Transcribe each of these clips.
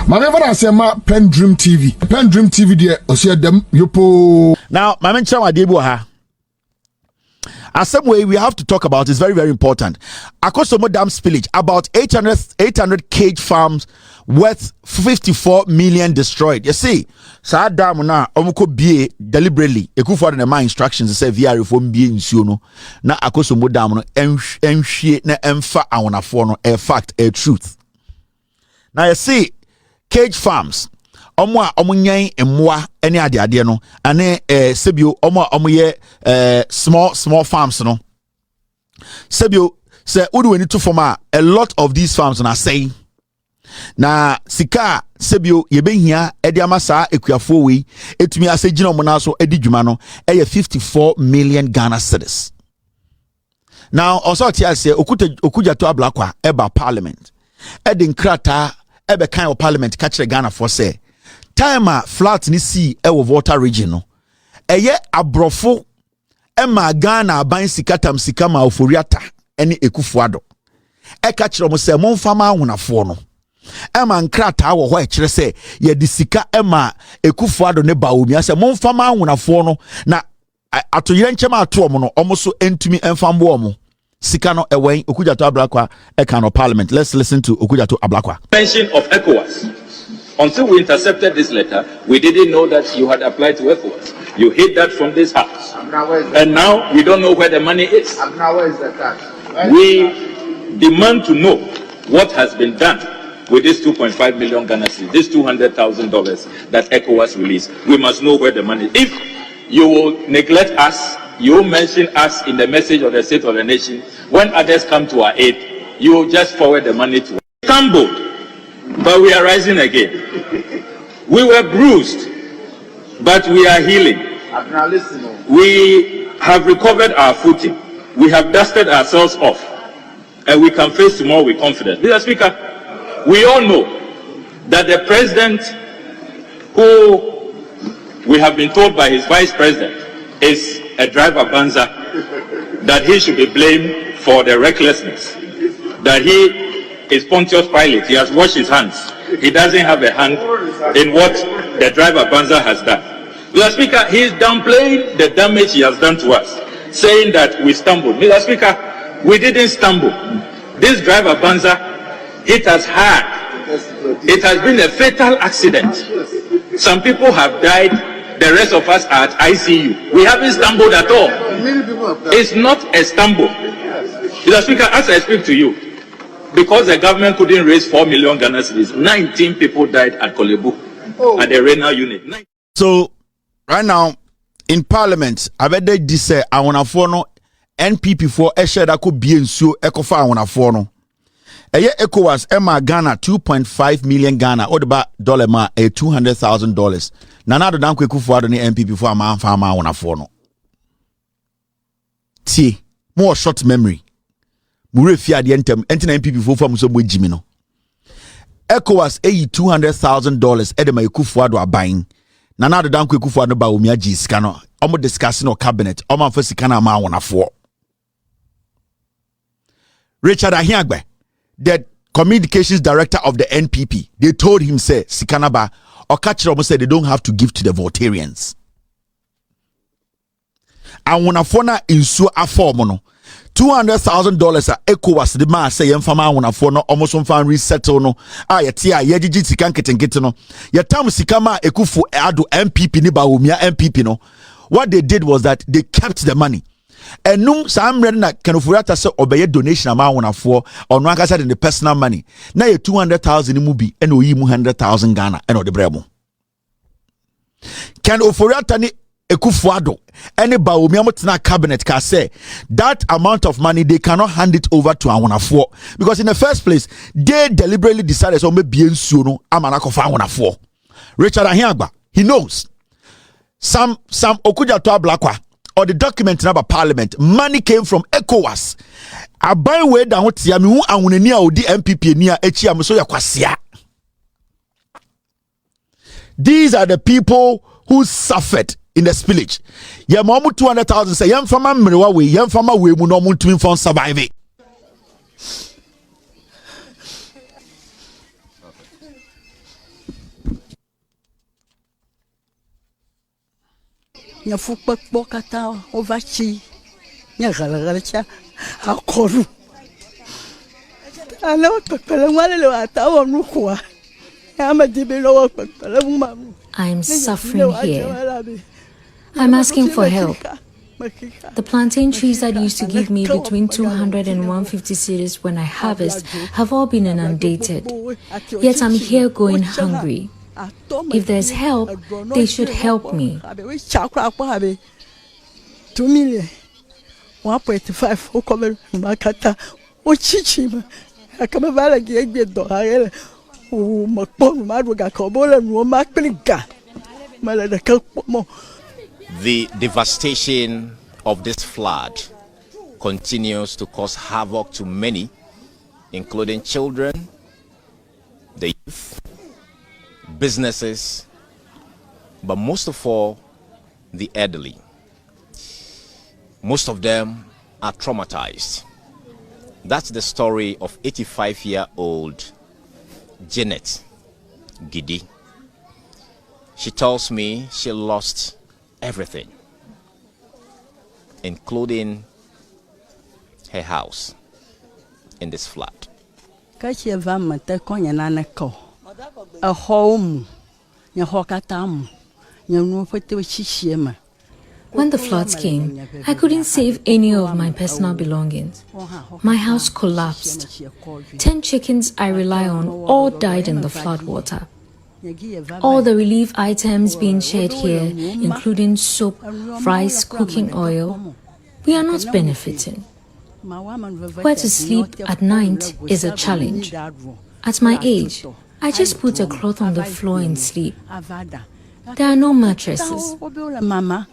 My never say ma PENDREAM TV. PENDREAM TV there. Osia dem yopo. Now, my mention wa debu ha. As some way we have to talk about is very, very important. Akuffo Addo spillage, about 800 cage farms worth 54 million destroyed. You see, sa dam na omuko bie deliberately. Akuffo Addo my instructions say via reform bie nsuo no. Na Akuffo Addo no enhwie na emfa awonafo no a fact, a truth. Now you see cage farms omo a omo nyan emmoa ene ade no ane sebio omo a omo ye small farms no sebio se udu weni to form a lot of these farms na say na sika sebio ye behia ede amasa ekuafo we etumi asegina omo na so edi dwuma no 54 million Ghana cedis. Now also tia say okuja to ablakwa eba parliament edin krata ebe kind of parliament catch the Ghana for say time a flat ni see e Volta region no eye abrofo ema Ghana aban sikatam sikama oforiata ene Akuffo Addo e catch them say monfa ma ahonafo no ema nkrata wo ho e kire say ye di sika ema Akuffo Addo ne baomi say monfa ma ahonafo no na atoyire nchema ato omo no omo so entumi enfambo omo Sikano Ewen, Okujato Ablakwa, Ekano Parliament. Let's listen to Okujato Ablakwa. Mention of Ecowas. Until we intercepted this letter, we didn't know that you had applied to Ecowas. You hid that from this house. And now we don't know where the money is. We demand to know what has been done with this 2.5 million Ghana cedis, this $200,000 that Ecowas released. We must know where the money is. If you will neglect us, you mention us in the message of the State of the Nation. When others come to our aid, you just forward the money to us. Stumbled, but we are rising again. We were bruised, but we are healing. We have recovered our footing. We have dusted ourselves off, and we can face tomorrow with confidence. Mr. Speaker, we all know that the president, who we have been told by his vice president, is a driver banza, that he should be blamed for the recklessness, that he is Pontius Pilate, he has washed his hands, he doesn't have a hand in what the driver banza has done. Mr. Speaker, he is downplaying the damage he has done to us, saying that we stumbled. Mr. Speaker, we didn't stumble. This driver banza hit us hard. It has been a fatal accident. Some people have died. The rest of us are at ICU. We haven't stumbled at all. It's not a stumble. Mr. Speaker, as I speak to you, because the government couldn't raise 4 million Ghana cedis, 19 people died at Kolebu, at the renal unit. So, right now, in Parliament, I've heard this say, I want to follow NPP for a share that could be in so Ecofa, I want to follow. A year Ecowas, Emma Ghana, 2.5 million Ghana, or the dollar ma, $200,000. Nana do danko Akuffo Addo ni MPP for a man farmer on a phone. See, more short memory. Murefia the entem, enti MPP for muso mwe jimino. Ecowas $200,000 edema Akuffo Addo are buying. Nana do danko Akuffo Addo ba umia jiskano. Omo discussing or cabinet. Omo first sikana ma on a four. Richard Ahiagbe, the communications director of the NPP, they told him say Sikanaba or catch almost said they don't have to give to the Voltarians. And when a phone in so a form $200,000 a Ecowas the man say yemfama when a phone almost on fan resettle no tia yejiji sikan ketengete no yatam sikama Akuffo Addo MPP ni baumia MPP no. What they did was that they kept the money. And no, some ready na can offer say obey donation amount on for or no said in the personal money. Now you 200,000 mubi and we 100,000 Ghana and the bremo. Can offer ni Akuffo Addo any baomiamotina cabinet can say that amount of money they cannot hand it over to our for because in the first place they deliberately decided so maybe no amanako fa for Richard Ahiagba, he knows some Okujato Ablakwa or the document in our parliament, money came from Ecowas. I buy way down what Yamu and when near the MPP near Echiamusoya Kwasia. These are the people who suffered in the spillage. Yamu 200,000 say, Yam Fama Mrewa, Yam Fama, we will not to inform surviving. nya fukpa kata ovachi nya galagalacha akoru ala pepele wale lo ata wonu kwa ama dibelo pepele mamu. I'm suffering here. I'm asking for help. The plantain trees that used to give me between 200 and 150 cedis when I harvest have all been inundated. Yet I'm here going hungry. If there's help, they should help me. 2 million, 1.5 okome makata ochichima akamabala giegbe dohayele o makpon maduga kobola no makplinga malada kalpomo. The devastation of this flood continues to cause havoc to many, including children, the youth, businesses, but most of all, the elderly. Most of them are traumatized. That's the story of 85-year-old Janet Gidi. She tells me she lost everything, including her house, in this flood. When the floods came, I couldn't save any of my personal belongings. My house collapsed. 10 chickens I rely on all died in the flood water. All the relief items being shared here, including soap, rice, cooking oil, we are not benefiting. Where to sleep at night is a challenge. At my age, I just put a cloth on the floor and sleep. There are no mattresses. Mama,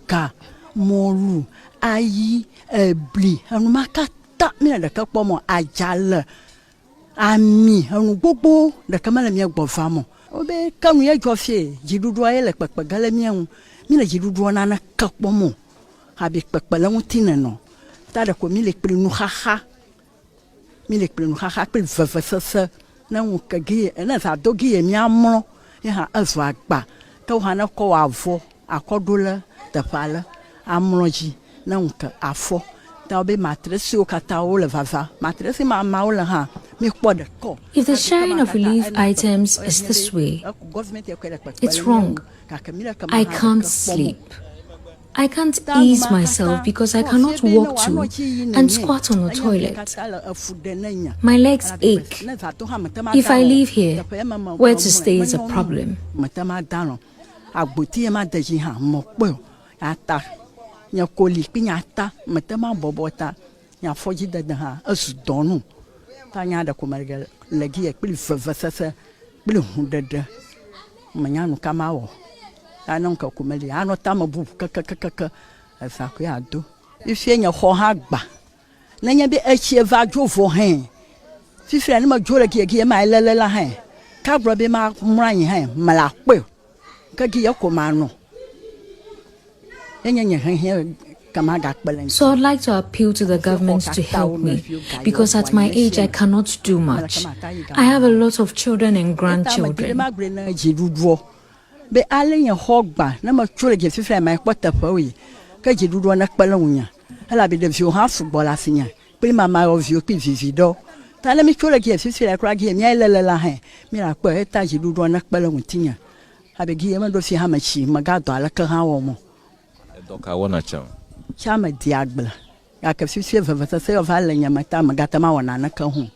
ga, moru, ayi, bli, makata, mina da kakpomo ajala, ami, gbogbo da kamala mi agbofamo. Obe kanu ye jofie, jidudu ayele pekpegale mienu, mina jidudu na na kakpomo. Habi pekpele mutine no. Tada ko mi le pri nu haha. Mi le pri nu haha pri vevesese na ukagi, na za dogi e mi amro, ye ha azu agba. Tau hana ko avo akodola da pala amroji na unka afo tau be matresi o kata o le vava matresi ma maula ha mi kwada ko. If the sharing of relief items is this way, it's wrong. I can't sleep. I can't ease myself because I cannot walk to and squat on the toilet. My legs ache. If I leave here, where to stay is a problem. Agbuti ma deji ha mokpo ata nya koli pinyata metema bobota nya foji de ha asudonu tanya da komarga legi e pili vevesese pili hundede manya no kamawo anon ka kumeli ano tamabu kakakaka Akuffo Addo ifie nya ho ha gba na nya bi achie va dwovo hen fifira ni ma dwora giye ma lelela hen ka bro bi ma mran hen mala pe So I'd like to appeal to the government to help me, because at my age I cannot do much. I have a lot of children and grandchildren. Abegi ma do fi ha machi magado alaka ha wo mo doka wona cham chama diagbla ya ka fi fi vavata se of halanya mata magata ma wona na ka hu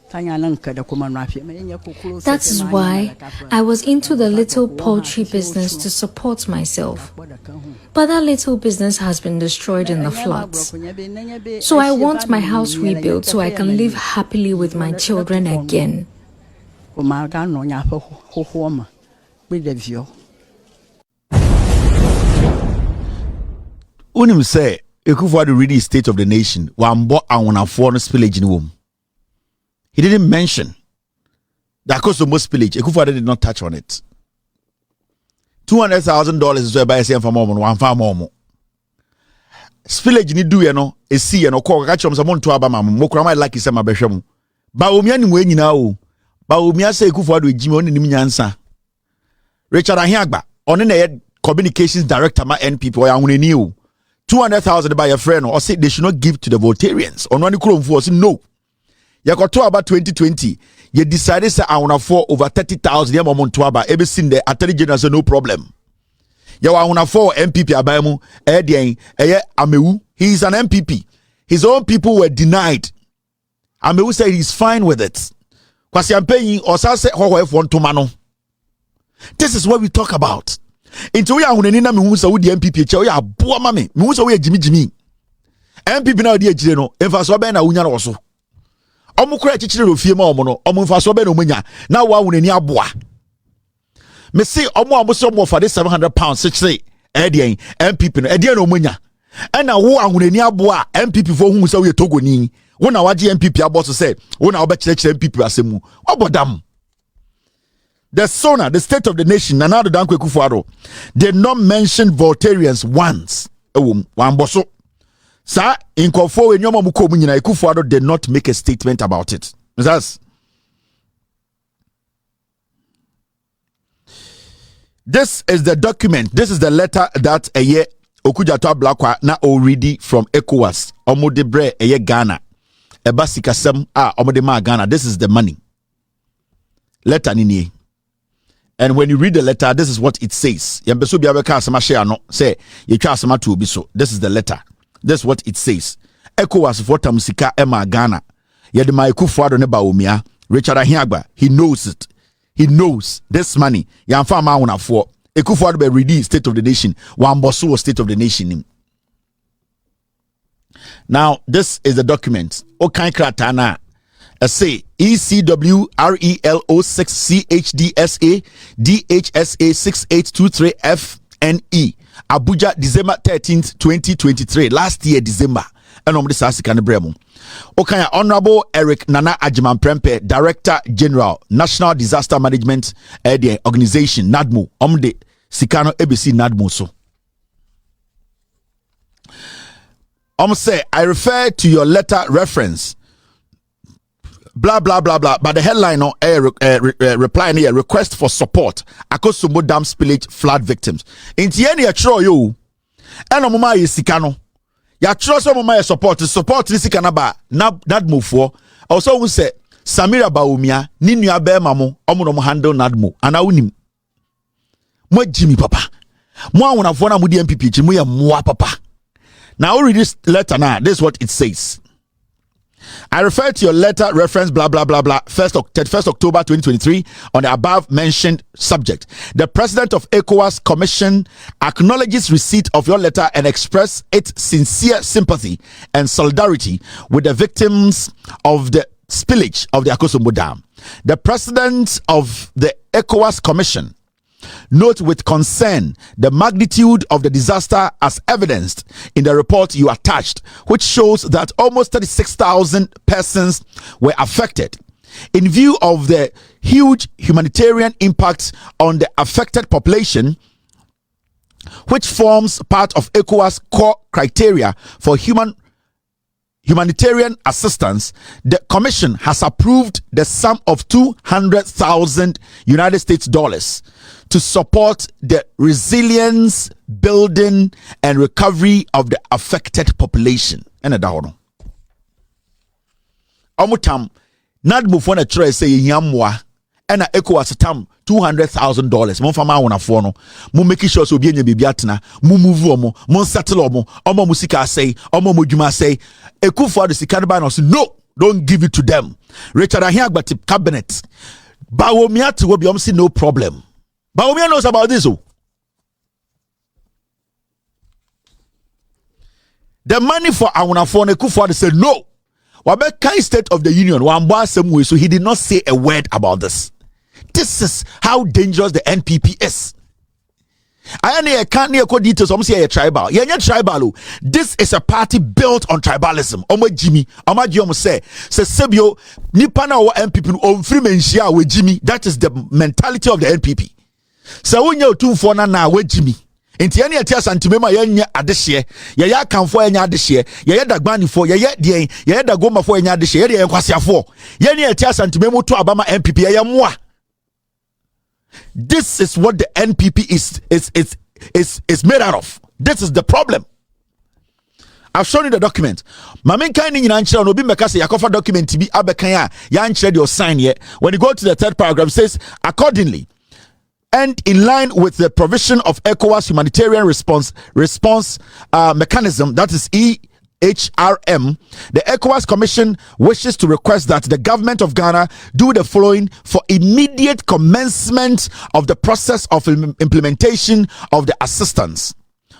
tanya nan ka da kuma no afi me kokoro. That is why I was into the little poultry business to support myself, but that little business has been destroyed in the floods. So I want my house rebuilt so I can live happily with my children again. Unim say Akuffo Addo read the state of the nation. Wambo and foreign spillage in womb. He didn't mention that cost of most spillage. Akuffo Addo did not touch on it. $200,000 is where by saying for mom one farm mom. Spillage ni do a see and call catch on someone to Abama. Mokrama like is sama besham. Ba omiani mweni na o. Ba omia say Akuffo Addo Jimmy on ni nyansa. Richard Ahiagba on communications director ma NPP or ahunani o 200,000 by a friend or say they should not give to the Voltarians on one crore say no. You got to about 2020. You decided say I want for over 30,000 ya momon to about every sin the attorney general say no problem. You want for MPP abamu Amewu. He is an MPP. His own people were denied. Amewu said he's fine with it. Kwasi Ampey or say want to mano. This is what we talk about. Into we are huneni na mehu sa wo di MPP che we aboa ma me mehu sa we jimi MPP na odi agire no emfa so be na wunya no so omukura chichire ro fie ma omo no omo emfa so be na omunya na wa huneni aboa me say omo so mo for the 700 pounds say MPP no na omunya na wo ahuneni aboa MPP fo hu sa we togoni wo na waje MPP abo so say wo na obekire MPP asemu obodam. The SONA, the State of the Nation, Nana Akuffo Addo, did not mention Voltarians once. Wamboso. Sir, in Kofo, when Yoma Muko Munyina, Akuffo Addo did not make a statement about it. This is the document, this is the letter that a year Okujato Blakwa na already from Ecowas, Omodebre a year Ghana, a basikasem Omodema Ghana. This is the money. Letter nini. And when you read the letter, this is what it says. Say, this is the letter. This is what it says. Ecowas Volta musika ema Ghana. Yedema Akuffo Addo neba omia. Richard Ahiagba, he knows it. He knows this money. Yamfa ma una for. Akuffo Addo be ready State of the Nation. Wamboso State of the Nation. Now, this is the document. Okay, kratana. Say ECWRELO6CHDSA DHSA 6823FNE Abuja December 13th 2023 last year December and this bremo. Okay, Honorable Eric Nana Ajiman Prempe, Director General National Disaster Management Organization NADMO Omde Sikano ABC NADMO so say I refer to your letter reference blah blah blah blah, but the headline on reply here request for support Akuffo Dam spillage flood victims. In tieni ya chro yo eno mama yesikano ya chro so mama support this sikana ba NADMO for also we say Samira Baumia ni nua be mamo omo no handle NADMO ana unim mo jimi papa mo awonafo na mo di MPP chi mo ye moa papa. Now read this letter now. This is what it says. I refer to your letter reference blah blah blah blah 31st October 2023 on the above mentioned subject. The president of Ecowas Commission acknowledges receipt of your letter and express its sincere sympathy and solidarity with the victims of the spillage of the Akuffo Dam. The president of the Ecowas Commission note with concern the magnitude of the disaster as evidenced in the report you attached, which shows that almost 36,000 persons were affected. In view of the huge humanitarian impact on the affected population, which forms part of ECOWAS core criteria for humanitarian assistance, the commission has approved the sum of $200,000 United States dollars to support the resilience building and recovery of the affected population. And a dahono. Omutam NADMO for na try say yamwa and ECOWAS tam $200,000. Mon fama wona for no. Mo make sure so obi enya bibi atena. Mo move omo, mo settle omo musika say, omo modwuma say. Akuffo Addo sika ba no say no, don't give it to them. Richard Ahiagba tip cabinet. Bawumia to obi say no problem. Bawumia knows about this. Oh. The money for Awunafo Akuffo Addo said no. Wabeka State of the Union wamba asem so he did not say a word about this. This is how dangerous the NPP is. I can't near details. I'm saying a tribal. Yeah, tribal. This is a party built on tribalism. Omo Jimmy, Omo Jiomo say Sebio Nipana or NPP on free menshia with Jimmy. That is the mentality of the NPP. So when you 2 4 na with Jimmy. Inti any atia santimema yenye adehye ye kanfo yenye adehye ye dagbani fo ye de ye dagoma fo yenye adehye ye kwasiafo yenye atia santimema to abama NPP ye moa. This is what the NPP is is made out of. This is the problem. I've shown you the document. Mamin kind in answer no be mekase Akuffo document be abekan ya yanchred your sign here. When you go to the third paragraph, it says accordingly, and in line with the provision of Ecowas humanitarian response mechanism, that is EHRM, the Ecowas Commission wishes to request that the government of Ghana do the following for immediate commencement of the process of implementation of the assistance.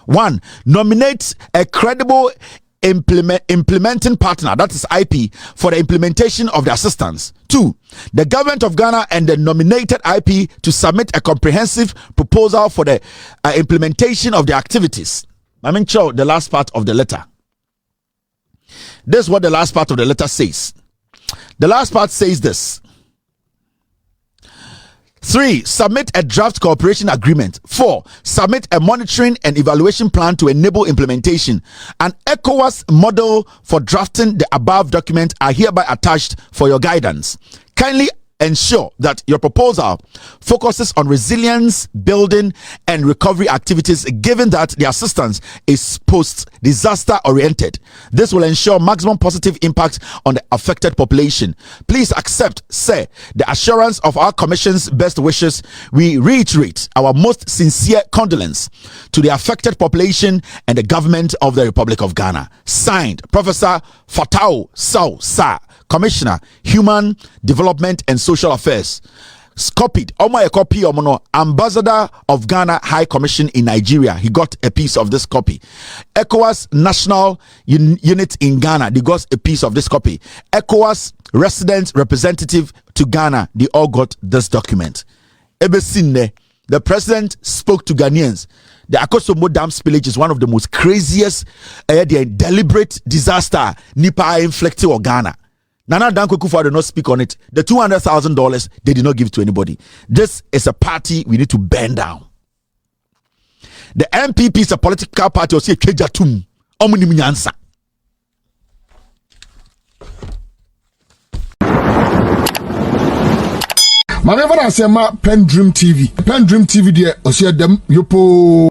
1. Nominate a credible implementing partner, that is IP, for the implementation of the assistance. 2. The government of Ghana and the nominated IP to submit a comprehensive proposal for the implementation of the activities. I mean, the last part of the letter. This is what the last part of the letter says. The last part says this. 3. Submit a draft cooperation agreement. 4. Submit a monitoring and evaluation plan to enable implementation. An ECOWAS model for drafting the above document are hereby attached for your guidance. Kindly ensure that your proposal focuses on resilience building and recovery activities, given that the assistance is post-disaster oriented. This will ensure maximum positive impact on the affected population. Please accept, sir, the assurance of our Commission's best wishes. We reiterate our most sincere condolence to the affected population and the government of the Republic of Ghana. Signed, Professor Fatau Sau Sa, Commissioner, Human Development and Social Affairs. Copied, a copy of Ambassador of Ghana High Commission in Nigeria. He got a piece of this copy. ECOWAS National Unit in Ghana, they got a piece of this copy. ECOWAS Resident Representative to Ghana, they all got this document. The president spoke to Ghanaians. The Akuffo Addo dam spillage is one of the most craziest deliberate disaster Nipa inflicted on Ghana. Nana Dankwa Akufo did not speak on it. The $200,000 they did not give to anybody. This is a party we need to burn down. The MPP is a political party. Or say Kejatum Omunim Nyansa. Maneva na sema PENDREAM TV. PENDREAM TV there. Osia dem yopo.